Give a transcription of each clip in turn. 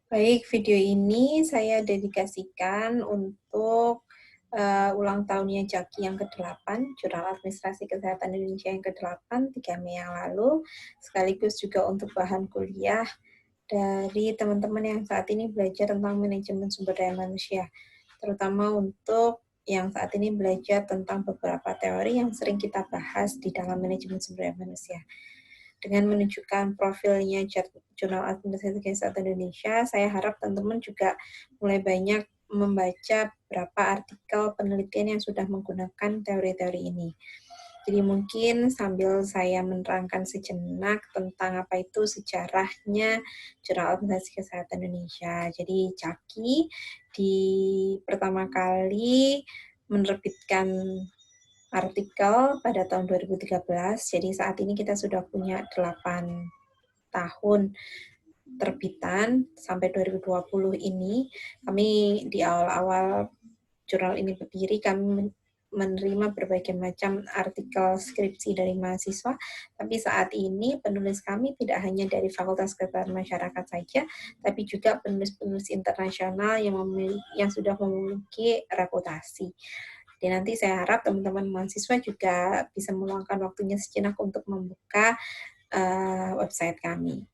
Baik, video ini saya dedikasikan untuk ulang tahunnya Jaki yang ke-8, Jurnal Administrasi Kesehatan Indonesia yang ke-8, 3 Mei yang lalu, sekaligus juga untuk bahan kuliah dari teman-teman yang saat ini belajar tentang manajemen sumber daya manusia, terutama untuk yang saat ini belajar tentang beberapa teori yang sering kita bahas di dalam manajemen sumber daya manusia. Dengan menunjukkan profilnya Jurnal Administrasi Kesehatan Indonesia, saya harap teman-teman juga mulai banyak membaca beberapa artikel penelitian yang sudah menggunakan teori-teori ini. Jadi mungkin sambil saya menerangkan sejenak tentang apa itu sejarahnya Jurnal Administrasi Kesehatan Indonesia. Jadi Jaki di pertama kali menerbitkan artikel pada tahun 2013. Jadi saat ini kita sudah punya 8 tahun terbitan sampai 2020 ini. Kami di awal-awal jurnal ini berdiri, kami menerima berbagai macam artikel skripsi dari mahasiswa, tapi saat ini penulis kami tidak hanya dari Fakultas Kesehatan Masyarakat saja, tapi juga penulis-penulis internasional yang sudah memiliki reputasi. Jadi nanti saya harap teman-teman mahasiswa juga bisa meluangkan waktunya sejenak untuk membuka website kami.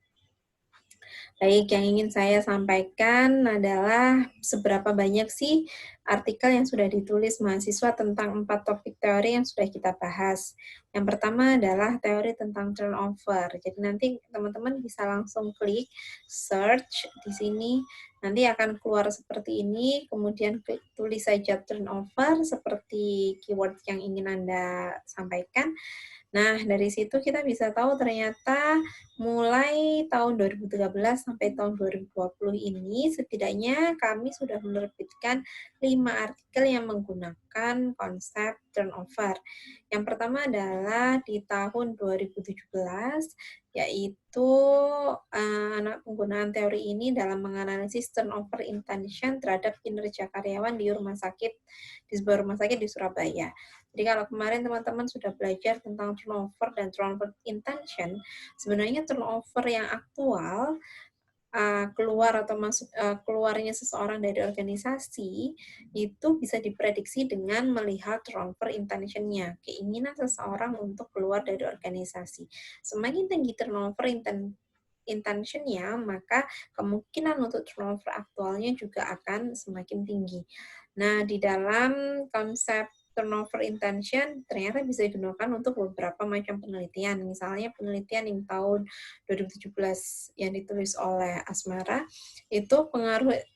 Baik, yang ingin saya sampaikan adalah seberapa banyak sih artikel yang sudah ditulis mahasiswa tentang 4 topik teori yang sudah kita bahas. Yang pertama adalah teori tentang turnover. Jadi nanti teman-teman bisa langsung klik search di sini, nanti akan keluar seperti ini, kemudian klik tulis saja turnover seperti keyword yang ingin Anda sampaikan. Nah, dari situ kita bisa tahu ternyata mulai tahun 2013 sampai tahun 2020 ini setidaknya kami sudah menerbitkan 5 artikel yang menggunakan konsep turnover. Yang pertama adalah di tahun 2017, yaitu penggunaan teori ini dalam menganalisis turnover intention terhadap kinerja karyawan di sebuah rumah sakit di Surabaya. Jadi kalau kemarin teman-teman sudah belajar tentang turnover dan turnover intention, sebenarnya turnover yang aktual keluarnya seseorang dari organisasi itu bisa diprediksi dengan melihat turnover intention-nya, keinginan seseorang untuk keluar dari organisasi. Semakin tinggi turnover intention-nya, maka kemungkinan untuk turnover aktualnya juga akan semakin tinggi. Nah, di dalam konsep turnover intention ternyata bisa digunakan untuk beberapa macam penelitian. Misalnya penelitian yang tahun 2017 yang ditulis oleh Asmara, itu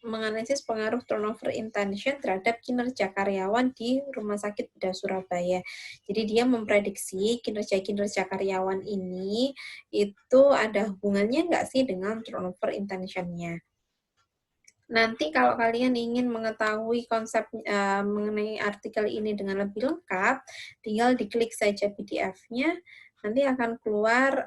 menganalisis pengaruh turnover intention terhadap kinerja karyawan di Rumah Sakit Bedah Surabaya. Jadi dia memprediksi kinerja karyawan ini itu ada hubungannya nggak sih dengan turnover intention-nya. Nanti kalau kalian ingin mengetahui konsep mengenai artikel ini dengan lebih lengkap, tinggal diklik saja PDF-nya, nanti akan keluar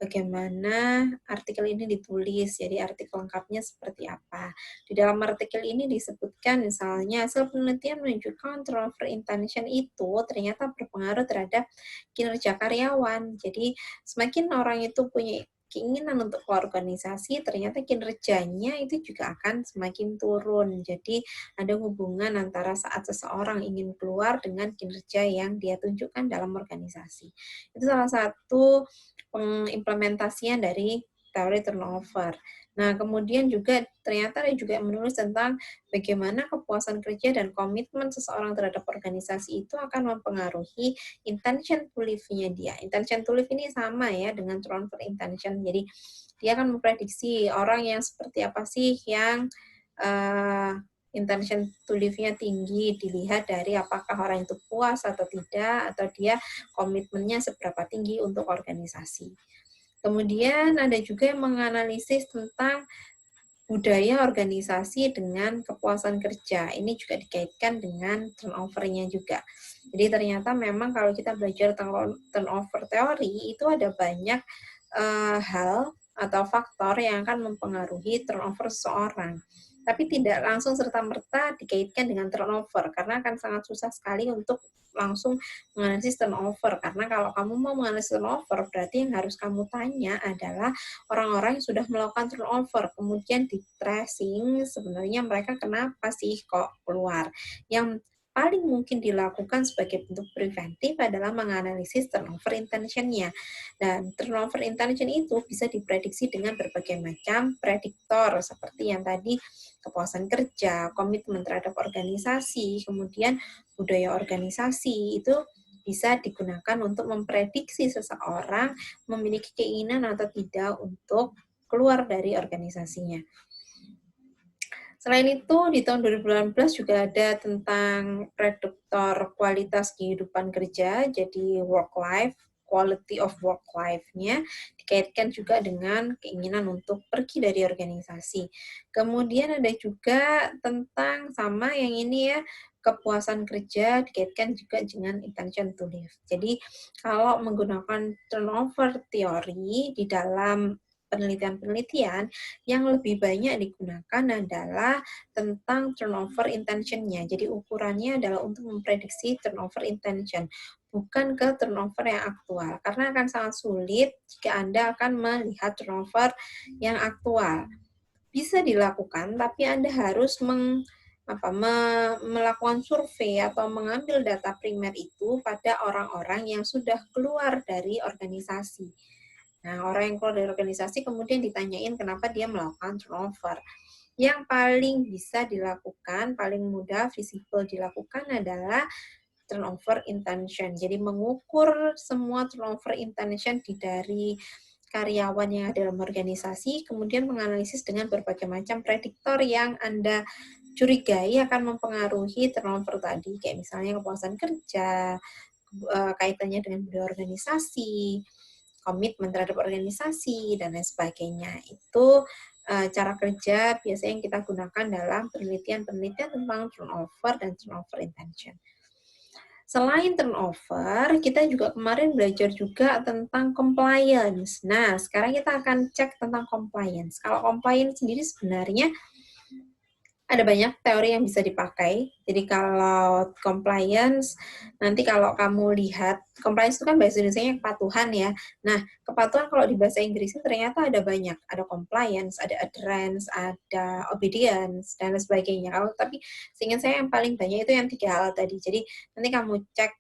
bagaimana artikel ini ditulis, jadi artikel lengkapnya seperti apa. Di dalam artikel ini disebutkan misalnya hasil penelitian menunjukkan turnover intention itu ternyata berpengaruh terhadap kinerja karyawan. Jadi semakin orang itu punya keinginan untuk organisasi, ternyata kinerjanya itu juga akan semakin turun. Jadi ada hubungan antara saat seseorang ingin keluar dengan kinerja yang dia tunjukkan dalam organisasi. Itu salah satu pengimplementasian dari teori turnover. Nah, kemudian juga ternyata ada juga yang menulis tentang bagaimana kepuasan kerja dan komitmen seseorang terhadap organisasi itu akan mempengaruhi intention to live-nya dia. Intention to live ini sama ya dengan turnover intention. Jadi dia akan memprediksi orang yang seperti apa sih yang intention to live-nya tinggi, dilihat dari apakah orang itu puas atau tidak, atau dia komitmennya seberapa tinggi untuk organisasi. Kemudian ada juga yang menganalisis tentang budaya organisasi dengan kepuasan kerja. Ini juga dikaitkan dengan turnover-nya juga. Jadi ternyata memang kalau kita belajar tentang turnover teori, itu ada banyak hal atau faktor yang akan mempengaruhi turnover seseorang. tapi tidak langsung serta-merta dikaitkan dengan turnover, karena akan sangat susah sekali untuk langsung menganalisis turnover, karena kalau kamu mau menganalisis turnover, berarti yang harus kamu tanya adalah orang-orang yang sudah melakukan turnover, kemudian di tracing sebenarnya mereka kenapa sih kok keluar. Yang paling mungkin dilakukan sebagai bentuk preventif adalah menganalisis turnover intention-nya. Dan turnover intention itu bisa diprediksi dengan berbagai macam prediktor, seperti yang tadi kepuasan kerja, komitmen terhadap organisasi, kemudian budaya organisasi, itu bisa digunakan untuk memprediksi seseorang memiliki keinginan atau tidak untuk keluar dari organisasinya. Selain itu, di tahun 2018 juga ada tentang prediktor kualitas kehidupan kerja, jadi work-life, quality of work-life-nya, dikaitkan juga dengan keinginan untuk pergi dari organisasi. Kemudian ada juga tentang sama yang ini ya, kepuasan kerja dikaitkan juga dengan intention to live. Jadi, kalau menggunakan turnover teori di dalam penelitian-penelitian, yang lebih banyak digunakan adalah tentang turnover intention-nya. Jadi ukurannya adalah untuk memprediksi turnover intention, bukan ke turnover yang aktual. Karena akan sangat sulit jika Anda akan melihat turnover yang aktual. Bisa dilakukan, tapi Anda harus melakukan survei atau mengambil data primer itu pada orang-orang yang sudah keluar dari organisasi. Nah, orang yang keluar dari organisasi kemudian ditanyain kenapa dia melakukan turnover. Yang paling bisa dilakukan, paling mudah visible dilakukan adalah turnover intention. Jadi mengukur semua turnover intention dari karyawan yang ada dalam organisasi, kemudian menganalisis dengan berbagai macam prediktor yang Anda curigai akan mempengaruhi turnover tadi, kayak misalnya kepuasan kerja, kaitannya dengan budaya organisasi, komitmen terhadap organisasi, dan lain sebagainya. Itu cara kerja biasanya yang kita gunakan dalam penelitian-penelitian tentang turnover dan turnover intention. Selain turnover, kita juga kemarin belajar juga tentang compliance. Nah, sekarang kita akan cek tentang compliance. Kalau compliance sendiri sebenarnya ada banyak teori yang bisa dipakai. Jadi kalau compliance, nanti kalau kamu lihat, compliance itu kan bahasa Indonesia-nya kepatuhan ya. Nah, kepatuhan kalau di bahasa Inggrisnya ternyata ada banyak. Ada compliance, ada adherence, ada obedience, dan lain sebagainya. Tapi seingat saya yang paling banyak itu yang 3 hal tadi. Jadi nanti kamu cek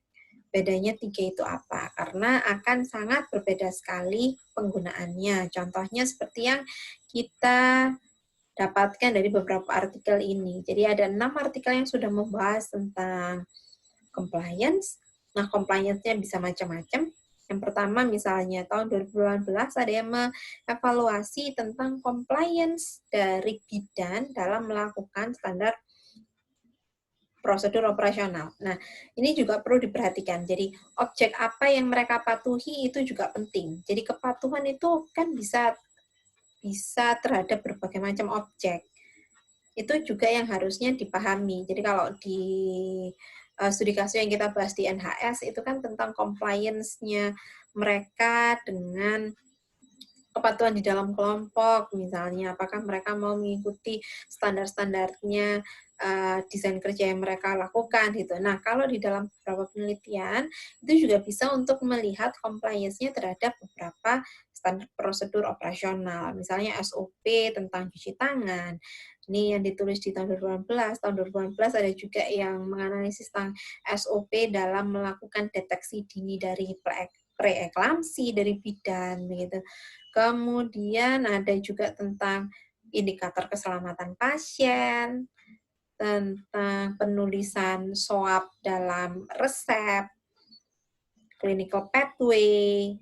bedanya 3 itu apa. Karena akan sangat berbeda sekali penggunaannya. Contohnya seperti yang kita dapatkan dari beberapa artikel ini. Jadi ada 6 artikel yang sudah membahas tentang compliance. Nah, compliance-nya bisa macam-macam. Yang pertama misalnya tahun 2018 ada yang mengevaluasi tentang compliance dari bidan dalam melakukan standar prosedur operasional. Nah, ini juga perlu diperhatikan. Jadi, objek apa yang mereka patuhi itu juga penting. Jadi, kepatuhan itu kan bisa terhadap berbagai macam objek. Itu juga yang harusnya dipahami. Jadi kalau di studi kasus yang kita bahas di NHS itu kan tentang compliance-nya mereka dengan kepatuhan di dalam kelompok, misalnya apakah mereka mau mengikuti standar-standarnya desain kerja yang mereka lakukan gitu. Nah, kalau di dalam beberapa penelitian itu juga bisa untuk melihat compliance-nya terhadap beberapa standar prosedur operasional, misalnya SOP tentang cuci tangan. Ini yang ditulis di tahun 2018. Tahun 2018 ada juga yang menganalisis tentang SOP dalam melakukan deteksi dini dari preeklamsi dari bidan begitu. Kemudian ada juga tentang indikator keselamatan pasien, tentang penulisan swab dalam resep, clinical pathway.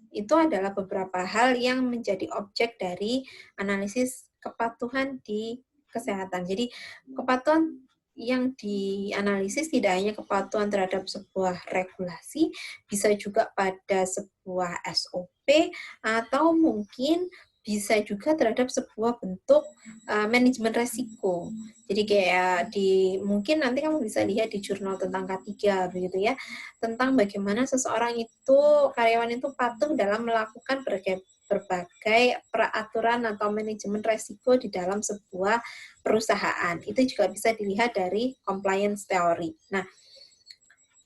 Itu adalah beberapa hal yang menjadi objek dari analisis kepatuhan di kesehatan. Jadi kepatuhan yang dianalisis tidak hanya kepatuhan terhadap sebuah regulasi, bisa juga pada sebuah SOP, atau mungkin bisa juga terhadap sebuah bentuk manajemen resiko. Jadi kayak mungkin nanti kamu bisa lihat di jurnal tentang K3 begitu ya, tentang bagaimana seseorang itu, karyawan itu patuh dalam melakukan berbagai peraturan atau manajemen resiko di dalam sebuah perusahaan. Itu juga bisa dilihat dari compliance theory. Nah,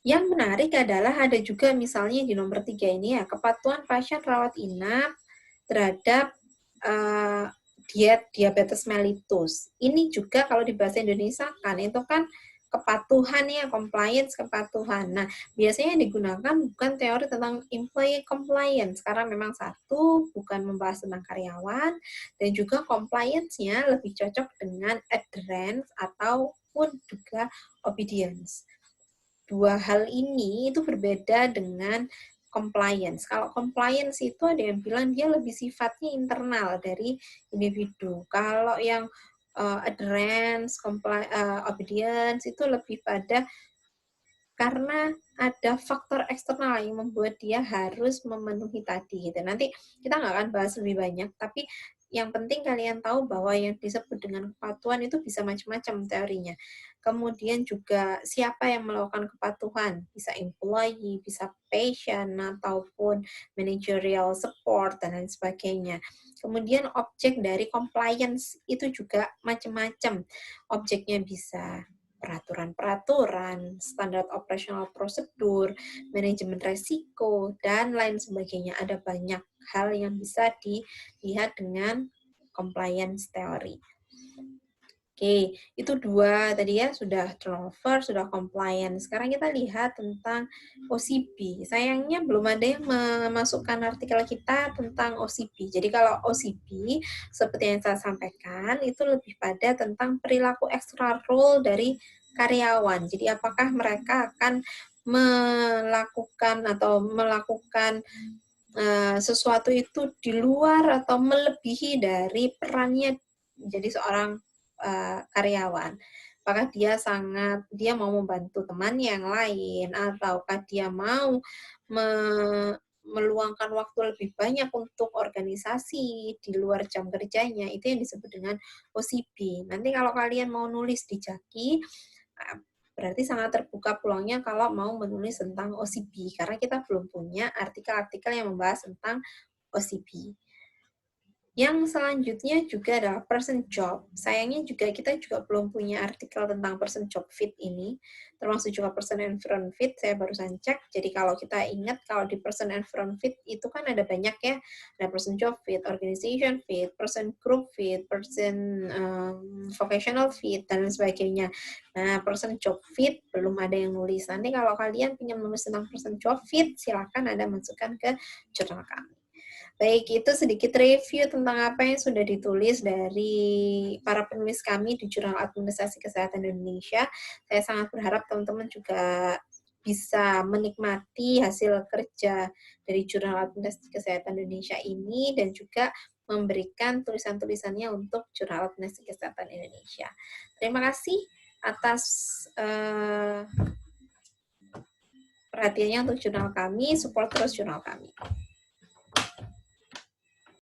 yang menarik adalah ada juga misalnya di nomor 3 ini ya, kepatuhan pasien rawat inap terhadap diabetes mellitus. Ini juga kalau di bahasa Indonesia kan itu kan kepatuhan ya, compliance kepatuhan. Nah, biasanya yang digunakan bukan teori tentang employee compliance, karena memang satu, bukan membahas tentang karyawan, dan juga compliance-nya lebih cocok dengan adherence ataupun juga obedience. Dua hal ini itu berbeda dengan compliance. Kalau compliance itu ada yang bilang dia lebih sifatnya internal dari individu. Kalau yang adherence, obedience itu lebih pada karena ada faktor eksternal yang membuat dia harus memenuhi tadi gitu. Nanti kita nggak akan bahas lebih banyak, tapi yang penting kalian tahu bahwa yang disebut dengan kepatuhan itu bisa macam-macam teorinya. Kemudian juga siapa yang melakukan kepatuhan, bisa employee, bisa patient, ataupun managerial support, dan lain sebagainya. Kemudian objek dari compliance itu juga macam-macam. Objeknya bisa peraturan-peraturan, standar operasional prosedur, manajemen resiko, dan lain sebagainya. Ada banyak hal yang bisa dilihat dengan compliance theory. Oke, itu dua tadi ya, sudah turnover, sudah compliance. Sekarang kita lihat tentang OCP. Sayangnya belum ada yang memasukkan artikel kita tentang OCP. Jadi kalau OCP, seperti yang saya sampaikan, itu lebih pada tentang perilaku extra role dari karyawan. Jadi apakah mereka akan melakukan sesuatu itu di luar atau melebihi dari perannya menjadi seorang karyawan. Apakah dia mau membantu teman yang lain, ataukah dia mau meluangkan waktu lebih banyak untuk organisasi di luar jam kerjanya, itu yang disebut dengan OCP. Nanti kalau kalian mau nulis di Jaki, berarti sangat terbuka peluangnya kalau mau menulis tentang OCP, karena kita belum punya artikel-artikel yang membahas tentang OCP. Yang selanjutnya juga adalah person job. Sayangnya juga kita juga belum punya artikel tentang person job fit ini, termasuk juga person environment fit, saya barusan cek. Jadi kalau kita ingat, kalau di person environment fit itu kan ada banyak ya, ada person job fit, organization fit, person group fit, person vocational fit, dan lain sebagainya. Nah, person job fit belum ada yang nulis. Nanti kalau kalian ingin menulis tentang person job fit, silakan Anda masukkan ke jurnal kami. Baik, itu sedikit review tentang apa yang sudah ditulis dari para penulis kami di Jurnal Administrasi Kesehatan Indonesia. Saya sangat berharap teman-teman juga bisa menikmati hasil kerja dari Jurnal Administrasi Kesehatan Indonesia ini dan juga memberikan tulisan-tulisannya untuk Jurnal Administrasi Kesehatan Indonesia. Terima kasih atas perhatiannya untuk jurnal kami, support terus jurnal kami.